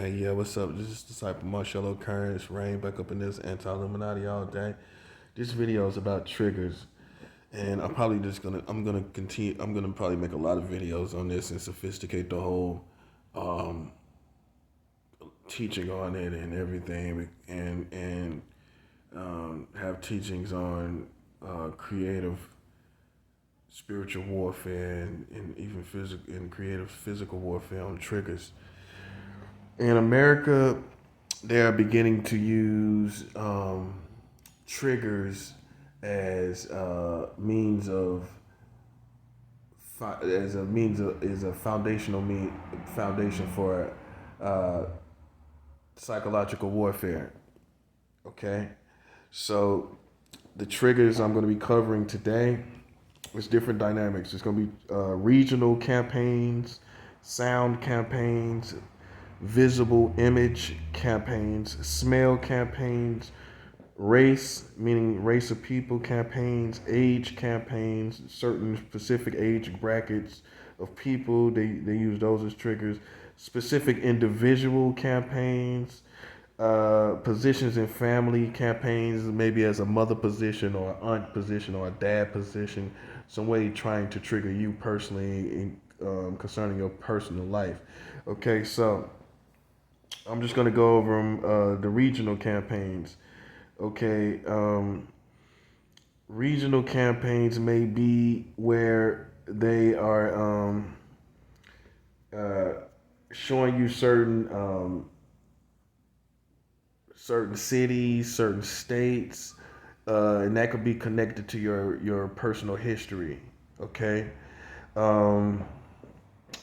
Hey, yeah, what's up? This is Disciple Marshall Occurrence, Rain back up in this anti-Illuminati all day. This video is about triggers, and I'm gonna continue. I'm gonna probably make a lot of videos on this and sophisticate the whole um, teaching on it and everything, and have teachings on creative spiritual warfare and even physical and creative physical warfare on triggers. In America, they are beginning to use triggers as means of as a means of is a foundation for uh, psychological warfare. Okay, so the triggers I'm going to be covering today is different dynamics. It's going to be regional campaigns, sound campaigns, visible image campaigns, smell campaigns, race, meaning race of people campaigns, age campaigns, certain specific age brackets of people, they use those as triggers, specific individual campaigns, positions in family campaigns, maybe as a mother position or aunt position or a dad position, some way trying to trigger you personally concerning your personal life. Okay, so I'm just gonna go over the regional campaigns. Okay, regional campaigns may be where they are uh, showing you certain cities, certain states, and that could be connected to your personal history. Okay, um,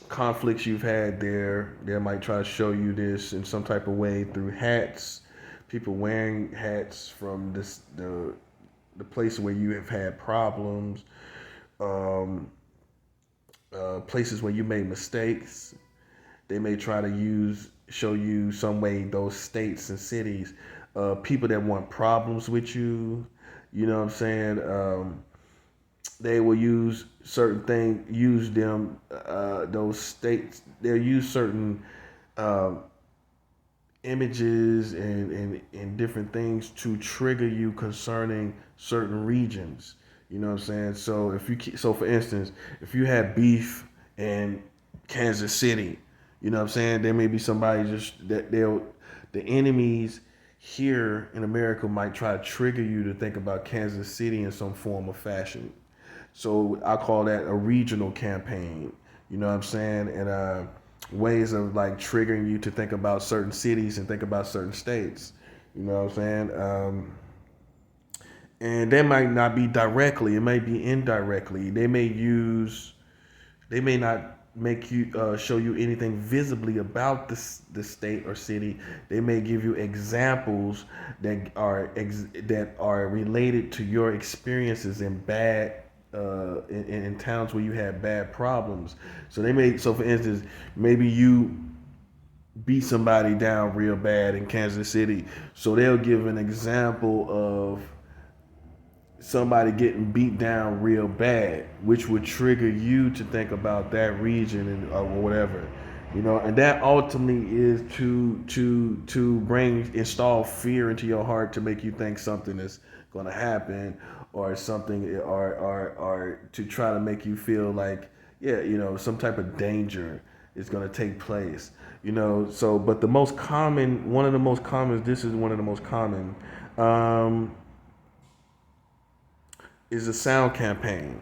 conflicts you've had there. They might try to show you this in some type of way through hats, people wearing hats from the place where you have had problems, um, places where you made mistakes. They may try to show you some way those states and cities, people that want problems with you. You know what I'm saying? They will use certain things, use them, those states. They'll use certain uh, images and different things to trigger you concerning certain regions. You know what I'm saying? So so for instance, if you had beef in Kansas City, you know what I'm saying? There may be somebody just that the enemies here in America might try to trigger you to think about Kansas City in some form or fashion. So I call that a regional campaign. You know what I'm saying? And ways of like triggering you to think about certain cities and think about certain states. You know what I'm saying? And that might not be directly; it may be indirectly. They may not make you show you anything visibly about the state or city. They may give you examples that are related to your experiences in in towns where you had bad problems. So for instance, maybe you beat somebody down real bad in Kansas City. So they'll give an example of somebody getting beat down real bad, which would trigger you to think about that region and or whatever, you know. And that ultimately is to bring install fear into your heart to make you think something is going to happen or something or to try to make you feel like yeah, you know, some type of danger is going to take place, you know. So but the most common one of the most common this is one of the most common um is a sound campaign.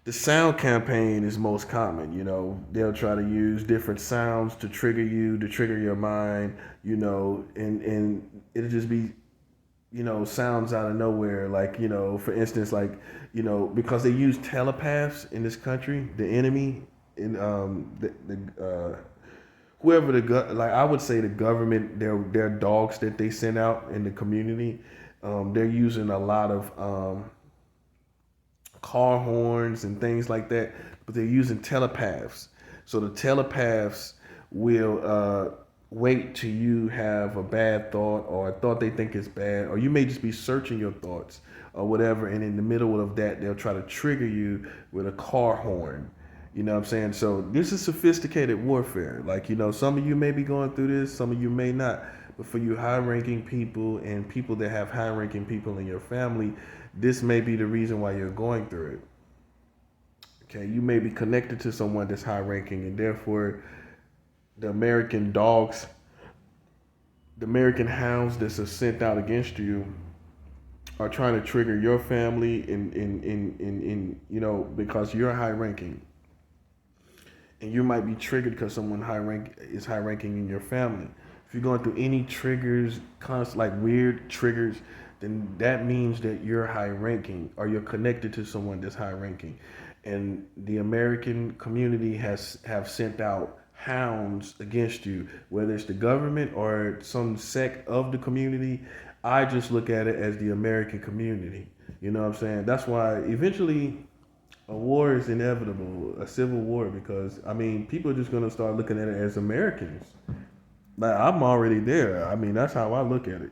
The sound campaign is most common. You know, they'll try to use different sounds to trigger you, to trigger your mind. You know, and it'll just be sounds out of nowhere. Like for instance, like because they use telepaths in this country, the enemy in whoever like I would say the government, their dogs that they send out in the community, they're using a lot of car horns and things like that, but they're using telepaths. So the telepaths will wait till you have a bad thought or a thought they think is bad, or you may just be searching your thoughts or whatever, and in the middle of that, they'll try to trigger you with a car horn. You know what I'm saying? So this is sophisticated warfare. Like, some of you may be going through this, some of you may not. But for you high ranking people and people that have high ranking people in your family, this may be the reason why you're going through it. Okay, you may be connected to someone that's high ranking, and therefore the American dogs, the American hounds that are sent out against you are trying to trigger your family because you're high ranking. And you might be triggered because someone is high ranking in your family. If you're going through any triggers, like weird triggers, then that means that you're high ranking or you're connected to someone that's high ranking. And the American community have sent out hounds against you, whether it's the government or some sect of the community. I just look at it as the American community. You know what I'm saying? That's why eventually a war is inevitable, a civil war, because people are just gonna start looking at it as Americans. Like, I'm already there. That's how I look at it.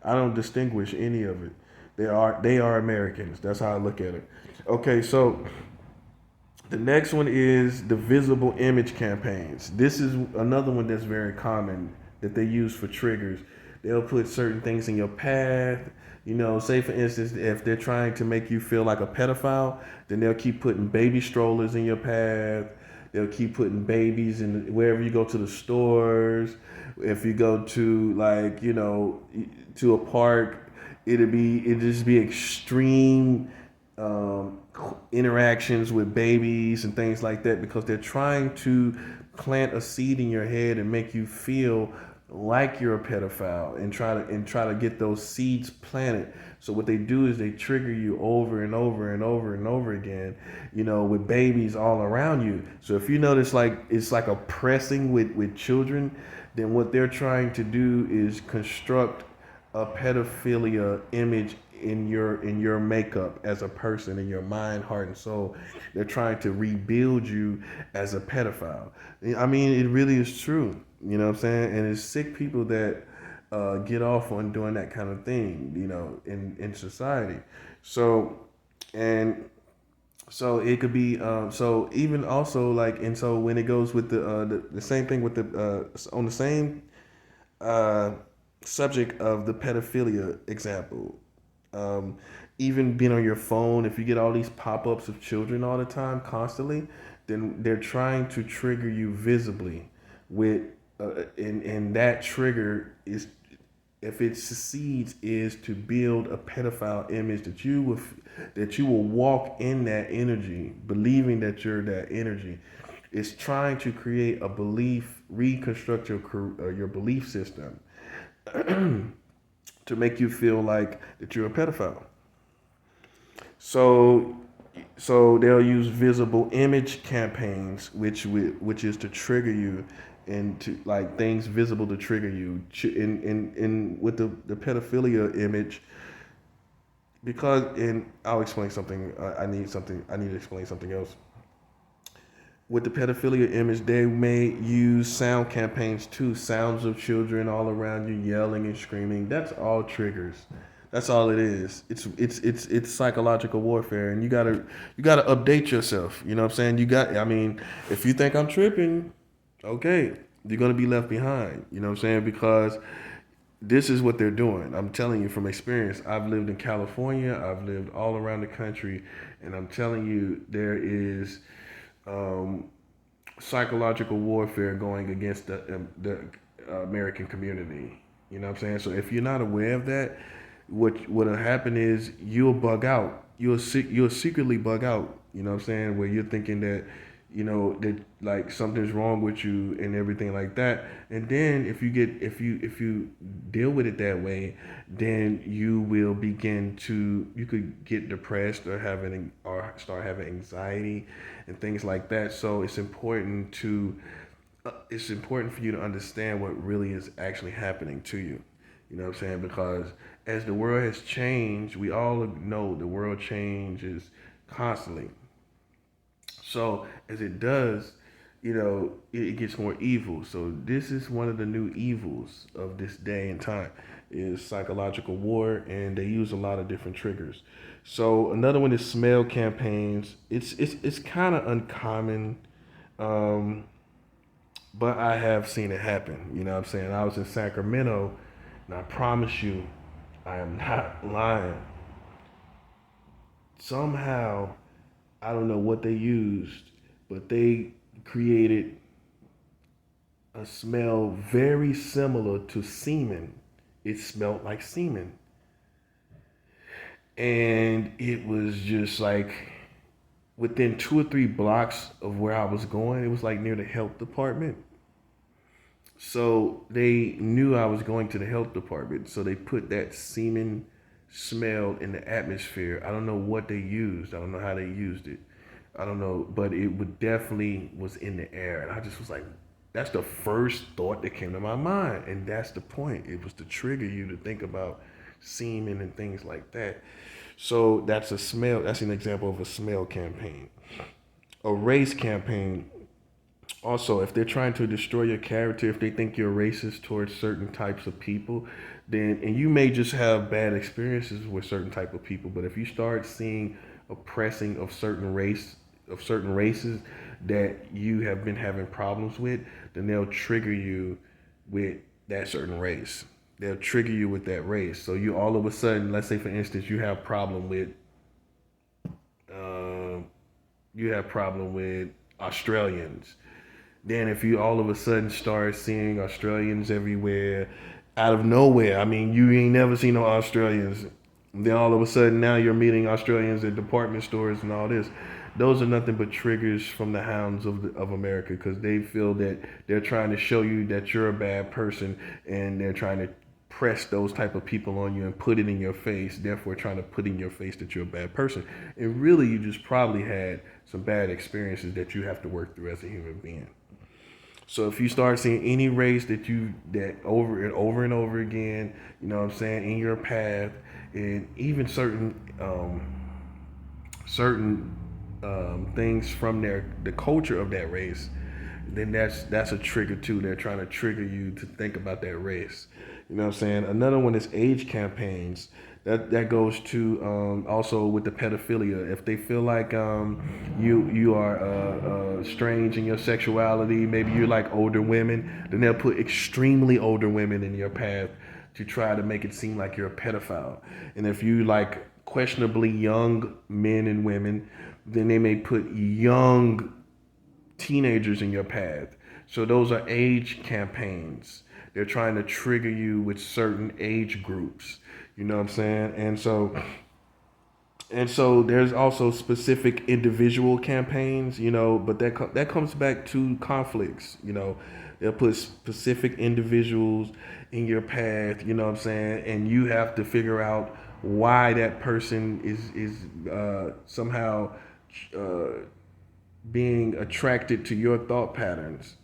I don't distinguish any of it. They are Americans. That's how I look at it. Okay, so the next one is the visible image campaigns. This is another one that's very common that they use for triggers. They'll put certain things in your path. Say for instance, if they're trying to make you feel like a pedophile, then they'll keep putting baby strollers in your path. They'll keep putting babies in wherever you go to the stores. If you go to to a park, it'll just be extreme interactions with babies and things like that, because they're trying to plant a seed in your head and make you feel like you're a pedophile and try to get those seeds planted. So what they do is they trigger you over and over and over and over again, with babies all around you. So if you notice, it's like oppressing with children, then what they're trying to do is construct a pedophilia image in your makeup as a person, in your mind, heart, and soul. They're trying to rebuild you as a pedophile. It really is true. You know what I'm saying? And it's sick people that get off on doing that kind of thing, in society. So, and so it could be, so even also and so when it goes with the same thing with on the same subject of the pedophilia example, even being on your phone, if you get all these pop-ups of children all the time, constantly, then they're trying to trigger you visibly with, and that trigger is, if it succeeds, is to build a pedophile image that you will walk in that energy, believing that you're that energy. It's trying to create a belief, reconstruct your belief system to make you feel like that you're a pedophile. So they'll use visible image campaigns, which is to trigger you, and to things visible to trigger you. In with the pedophilia image, because I'll explain something. I need to explain something else. With the pedophilia image, they may use sound campaigns too. Sounds of children all around you yelling and screaming. That's all triggers. That's all it is. It's psychological warfare, and you gotta update yourself. You know what I'm saying? If you think I'm tripping, okay, you're gonna be left behind. You know what I'm saying? Because this is what they're doing. I'm telling you from experience. I've lived in California. I've lived all around the country, and I'm telling you, there is psychological warfare going against the American community. You know what I'm saying? So if you're not aware of that, what'll happen is you'll bug out. You'll secretly bug out. You know what I'm saying? Where you're thinking that that something's wrong with you and everything like that. And then if you deal with it that way, then you could get depressed or start having anxiety and things like that. So it's important for you to understand what really is actually happening to you. You know what I'm saying? Because as the world has changed, we all know the world changes constantly. So as it does, it gets more evil. So this is one of the new evils of this day and time. is psychological war, and they use a lot of different triggers. So another one is smell campaigns. It's kind of uncommon, um, but I have seen it happen. You know what I'm saying? I was in Sacramento, and I promise you, I am not lying. Somehow, I don't know what they used, but they created a smell very similar to semen. It smelled like semen. And it was just like within 2 or 3 blocks of where I was going, it was like near the health department. So they knew I was going to the health department. So they put that semen smell in the atmosphere. I don't know what they used. I don't know how they used it. I don't know, but it would definitely was in the air. And I just was like, that's the first thought that came to my mind. And that's the point. It was to trigger you to think about semen and things like that. So that's a smell. That's an example of a smell campaign. A race campaign. Also, if they're trying to destroy your character, if they think you're racist towards certain types of people, then and you may just have bad experiences with certain type of people. But if you start seeing oppressing of certain races that you have been having problems with, then they'll trigger you with that certain race. They'll trigger you with that race. So you all of a sudden, let's say for instance, um, you have problem with Australians. Then if you all of a sudden start seeing Australians everywhere, out of nowhere, I mean, you ain't never seen no Australians. Then all of a sudden now you're meeting Australians at department stores and all this. Those are nothing but triggers from the hounds of America because they feel that they're trying to show you that you're a bad person and they're trying to press those type of people on you and put it in your face, therefore trying to put in your face that you're a bad person. And really you just probably had some bad experiences that you have to work through as a human being. So if you start seeing any race that over and over and over again, you know what I'm saying, in your path, and even certain things from the culture of that race, then that's a trigger too. They're trying to trigger you to think about that race. You know what I'm saying? Another one is age campaigns. That goes to also with the pedophilia. If they feel like you are strange in your sexuality, maybe you like older women, then they'll put extremely older women in your path to try to make it seem like you're a pedophile. And if you like questionably young men and women, then they may put young teenagers in your path. So those are age campaigns. They're trying to trigger you with certain age groups. You know what I'm saying? And so there's also specific individual campaigns, you know, but that comes back to conflicts, you know. They'll put specific individuals in your path, you know what I'm saying? And you have to figure out why that person is somehow uh, being attracted to your thought patterns.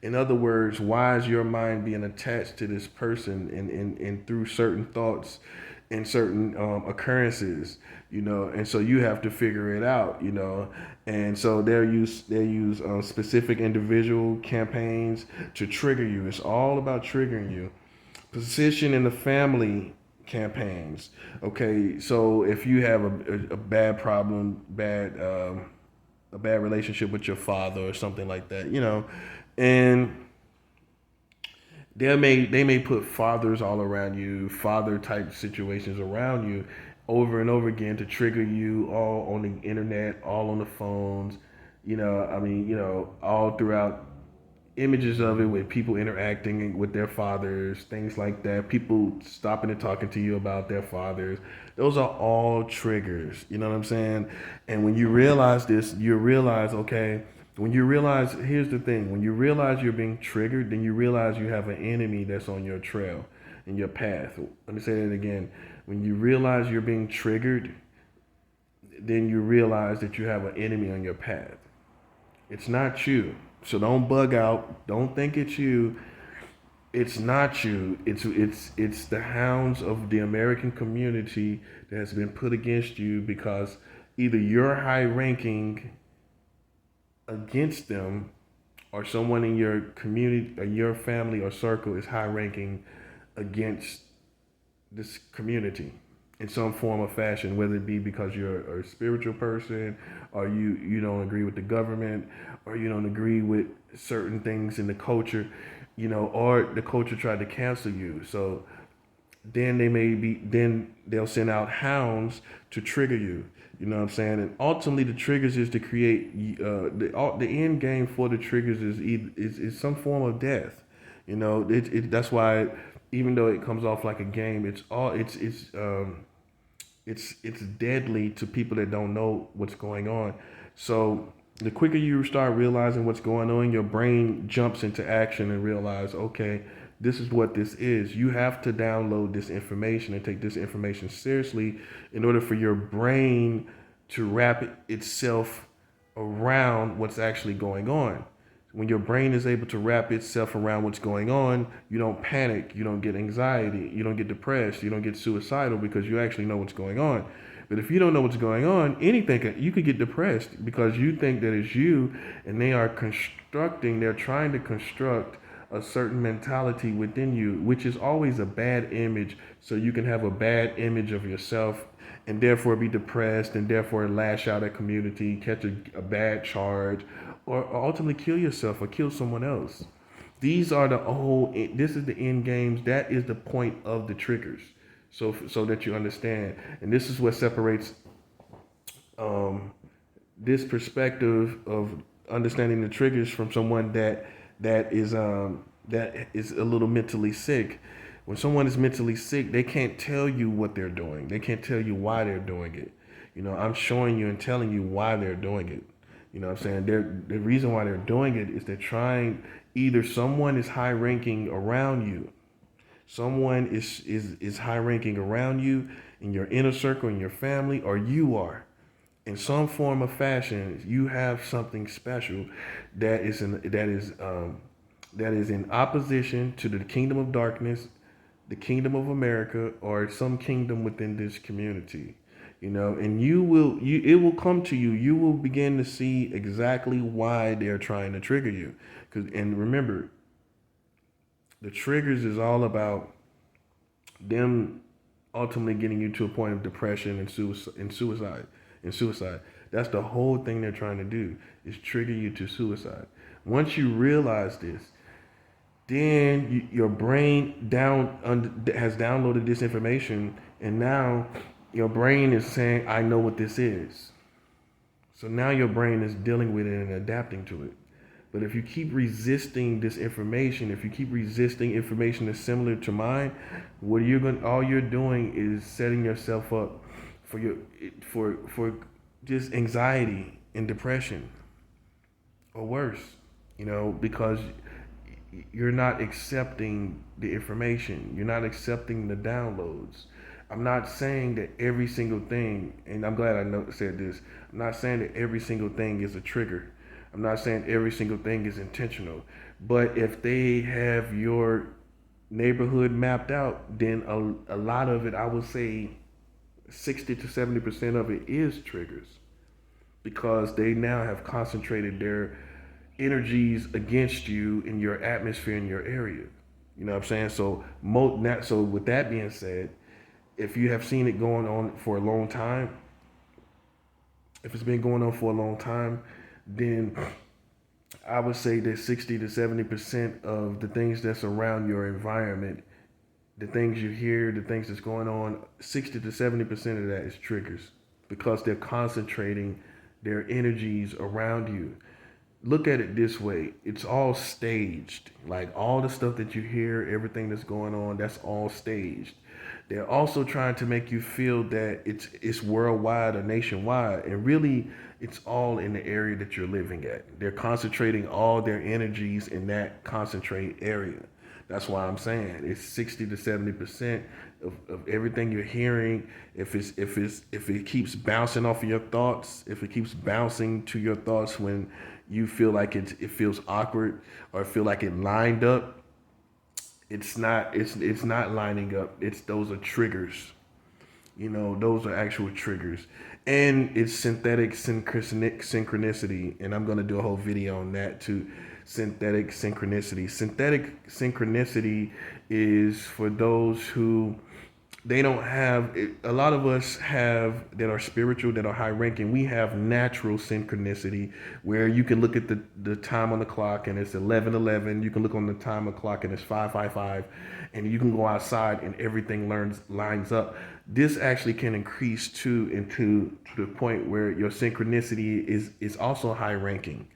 In other words, why is your mind being attached to this person and through certain thoughts and certain occurrences, you know? And so you have to figure it out, you know? And so they use specific individual campaigns to trigger you. It's all about triggering you. Position in the family campaigns. Okay, so if you have a bad problem, a bad relationship with your father or something like that, you know, and they may put fathers all around you, father type situations around you over and over again to trigger you all on the internet, all on the phones, you know, I mean, you know, all throughout images of it with people interacting with their fathers, things like that, people stopping and talking to you about their fathers. Those are all triggers, you know what I'm saying? And when you realize this, you realize, okay, when you realize, here's the thing, when you realize you're being triggered, then you realize you have an enemy that's on your trail, in your path. Let me say that again. When you realize you're being triggered, then you realize that you have an enemy on your path. It's not you. So don't bug out. Don't think it's you. It's not you. It's the hounds of the American community that has been put against you because either you're high ranking against them or someone in your community or your family or circle is high ranking against this community in some form or fashion, whether it be because you're a spiritual person, or you don't agree with the government, or you don't agree with certain things in the culture, or the culture tried to cancel you. So then they'll send out hounds to trigger you. You know what I'm saying? And ultimately, the triggers is to create the end game for the triggers is some form of death. That's why, even though it comes off like a game, it's deadly to people that don't know what's going on. So the quicker you start realizing what's going on, your brain jumps into action and realize, okay, this is what this is. You have to download this information and take this information seriously in order for your brain to wrap itself around what's actually going on. When your brain is able to wrap itself around what's going on, you don't panic, you don't get anxiety, you don't get depressed, you don't get suicidal, because you actually know what's going on. But if you don't know what's going on, you could get depressed because you think that it's you, and they're trying to construct a certain mentality within you, which is always a bad image. So you can have a bad image of yourself and therefore be depressed, and therefore lash out at community, catch a bad charge, or ultimately kill yourself or kill someone else. This is the end games. That is the point of the triggers. So that you understand. And this is what separates this perspective of understanding the triggers from someone that is a little mentally sick. When someone is mentally sick, they can't tell you what they're doing. They can't tell you why they're doing it. I'm showing you and telling you why they're doing it. You know what I'm saying? The reason why they're doing it is they're trying, either someone is high ranking around you. Someone is high ranking around you in your inner circle, in your family, or you are. In some form or fashion, you have something special that is in opposition to the kingdom of darkness, the kingdom of America, or some kingdom within this community. And it will come to you. You will begin to see exactly why they're trying to trigger you. And remember, the triggers is all about them ultimately getting you to a point of depression and suicide. That's the whole thing they're trying to do, is trigger you to suicide. Once you realize this, then your brain has downloaded this information, and now your brain is saying, I know what this is. So now your brain is dealing with it and adapting to it. But if you keep resisting this information, if you keep resisting information that's similar to mine, all you're doing is setting yourself up for just anxiety and depression, or worse, because you're not accepting the information. You're not accepting the downloads. I'm not saying that every single thing, and I'm glad I said this, I'm not saying that every single thing is a trigger. I'm not saying every single thing is intentional. But if they have your neighborhood mapped out, then a lot of it, I would say 60 to 70% of it is triggers, because they now have concentrated their energies against you in your atmosphere, in your area. You know what I'm saying? So with that being said, if you have seen it going on for a long time, if it's been going on for a long time, then I would say that 60 to 70% of the things that's around your environment, the things you hear, the things that's going on, 60 to 70% of that is triggers, because they're concentrating their energies around you. Look at it this way. It's all staged. Like, all the stuff that you hear, everything that's going on, that's all staged. They're also trying to make you feel that it's worldwide or nationwide, and really it's all in the area that you're living at. They're concentrating all their energies in that concentrate area. That's why I'm saying it's 60 to 70% of everything you're hearing. If it keeps bouncing off of your thoughts, if it keeps bouncing to your thoughts when you feel like it feels awkward, or feel like it lined up, it's not lining up. Those are triggers. Those are actual triggers. And it's synthetic synchronicity, and I'm going to do a whole video on that too. Synthetic synchronicity. Synthetic synchronicity is for those who They don't have a lot of us have that are spiritual, that are high ranking. We have natural synchronicity where you can look at the time on the clock and it's 11:11. You can look on the time of clock and it's 5:55, and you can go outside and everything lines up. This actually can increase to the point where your synchronicity is also high ranking,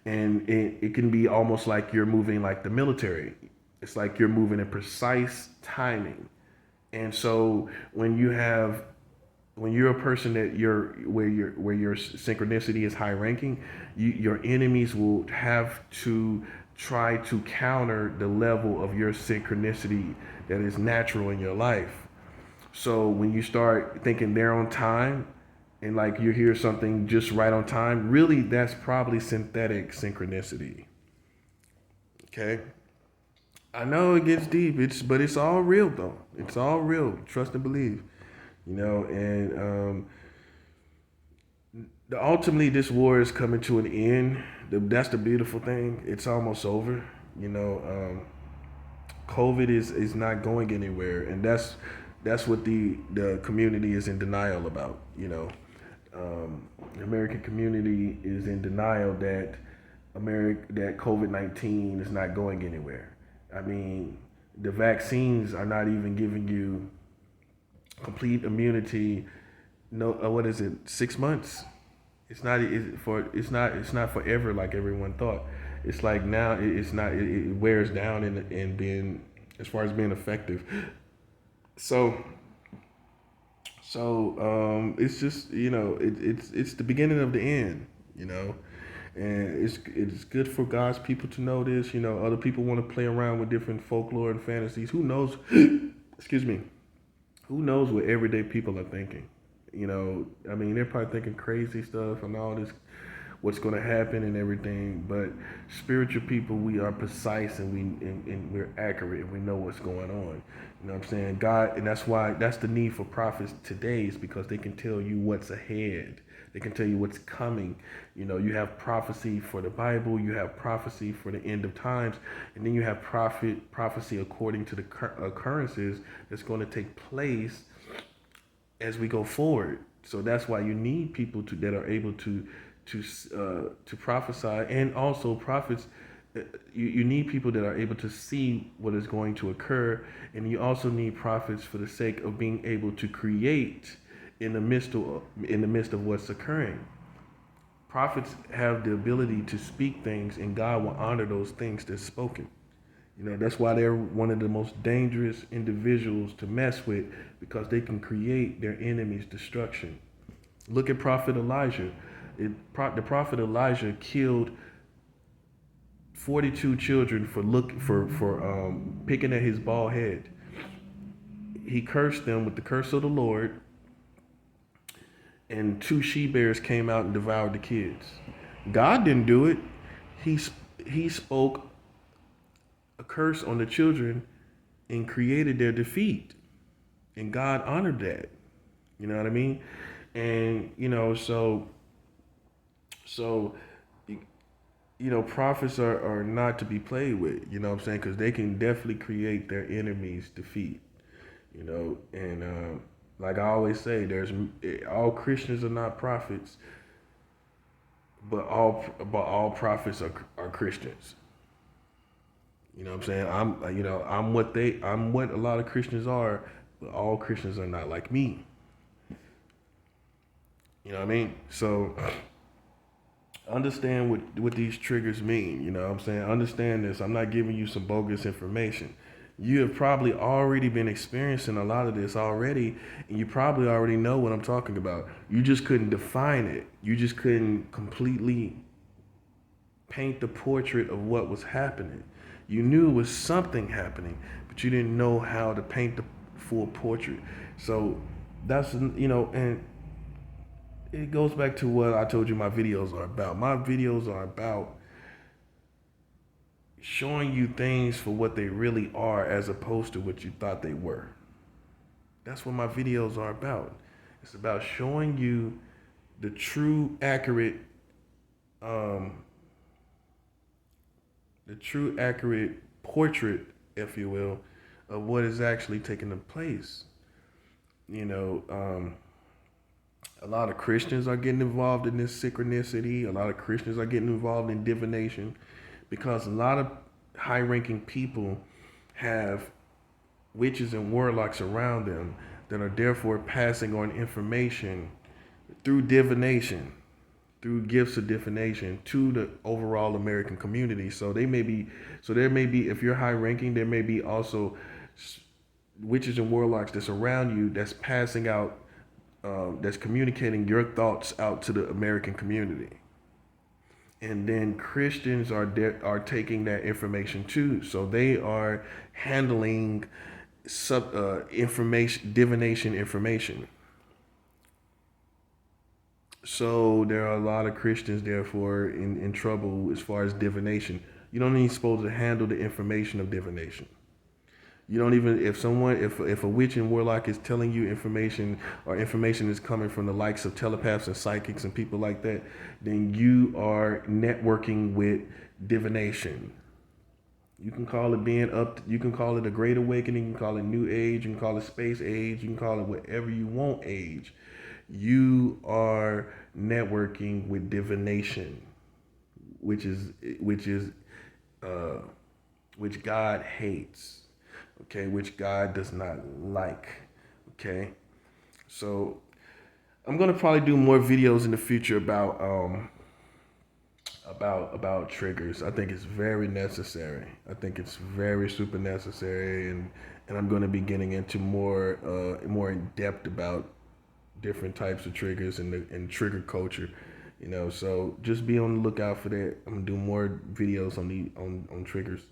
and it can be almost like you're moving like the military. It's like you're moving in precise timing. And so when you're a person that where your synchronicity is high ranking, your enemies will have to try to counter the level of your synchronicity that is natural in your life. So when you start thinking they're on time and like you hear something just right on time, really that's probably synthetic synchronicity. Okay? I know it gets deep. But it's all real though. It's all real. Trust and believe. And ultimately this war is coming to an end. That's the beautiful thing. It's almost over. COVID is not going anywhere, and that's what the community is in denial about. The American community is in denial that that COVID-19 is not going anywhere. I mean, the vaccines are not even giving you complete immunity. No, what is it? 6 months. It's not forever like everyone thought. It's like now it's not. It wears down in being as far as being effective. So it's just it's the beginning of the end. And it's good for God's people to know this. Other people want to play around with different folklore and fantasies. Who knows? Excuse me. Who knows what everyday people are thinking? I mean, they're probably thinking crazy stuff and all this, what's going to happen and everything. But spiritual people, we are precise and we're accurate and we know what's going on. You know what I'm saying? God, and that's the need for prophets today, is because they can tell you what's ahead. They can tell you what's coming. You have prophecy for the Bible, you have prophecy for the end of times, and then you have prophecy according to the occurrences that's going to take place as we go forward. So that's why you need people that are able to prophesy, and also prophets. You need people that are able to see what is going to occur, and you also need prophets for the sake of being able to create in the midst of what's occurring. Prophets have the ability to speak things, and God will honor those things that's spoken. That's why they're one of the most dangerous individuals to mess with, because they can create their enemy's destruction. Look at Prophet Elijah. The prophet Elijah killed 42 children for picking at his bald head. He cursed them with the curse of the Lord, and 2 she bears came out and devoured the kids. God didn't do it. He spoke a curse on the children and created their defeat, and God honored that. You know what I mean? And so prophets are not to be played with. You know what I'm saying? Because they can definitely create their enemy's defeat. And like I always say, all Christians are not prophets, but all prophets are Christians. You know what I'm saying? I'm what a lot of Christians are, but all Christians are not like me. You know what I mean? So understand what these triggers mean. You know what I'm saying? Understand this. I'm not giving you some bogus information. You have probably already been experiencing a lot of this already, and you probably already know what I'm talking about. You just couldn't define it. You just couldn't completely paint the portrait of what was happening. You knew it was something happening, but you didn't know how to paint the full portrait. So that's, and it goes back to what I told you my videos are about. My videos are about showing you things for what they really are, as opposed to what you thought they were. That's what my videos are about. It's about showing you the true, accurate portrait, if you will, of what is actually taking place. You know, a lot of Christians are getting involved in this synchronicity. A lot of Christians are getting involved in divination because a lot of high ranking people have witches and warlocks around them that are therefore passing on information through divination, through gifts of divination to the overall American community. So there may be, if you're high ranking, there may be also witches and warlocks that's around you that's passing out, that's communicating your thoughts out to the American community. And then Christians are taking that information too. So they are handling information, divination information. So there are a lot of Christians therefore in trouble as far as divination. You don't even supposed to handle the information of divination. You don't even, if a witch and warlock is telling you information, or information is coming from the likes of telepaths and psychics and people like that, then you are networking with divination. You can call it being up. You can call it a great awakening. You can call it new age. You can call it space age. You can call it whatever you want age. You are networking with divination, which is uh, which God hates. Okay, which God does not like. Okay, so I'm gonna probably do more videos in the future about triggers. I think it's very necessary. I think it's very super necessary, and I'm gonna be getting into more in depth about different types of triggers and trigger culture. You know, so just be on the lookout for that. I'm gonna do more videos on triggers.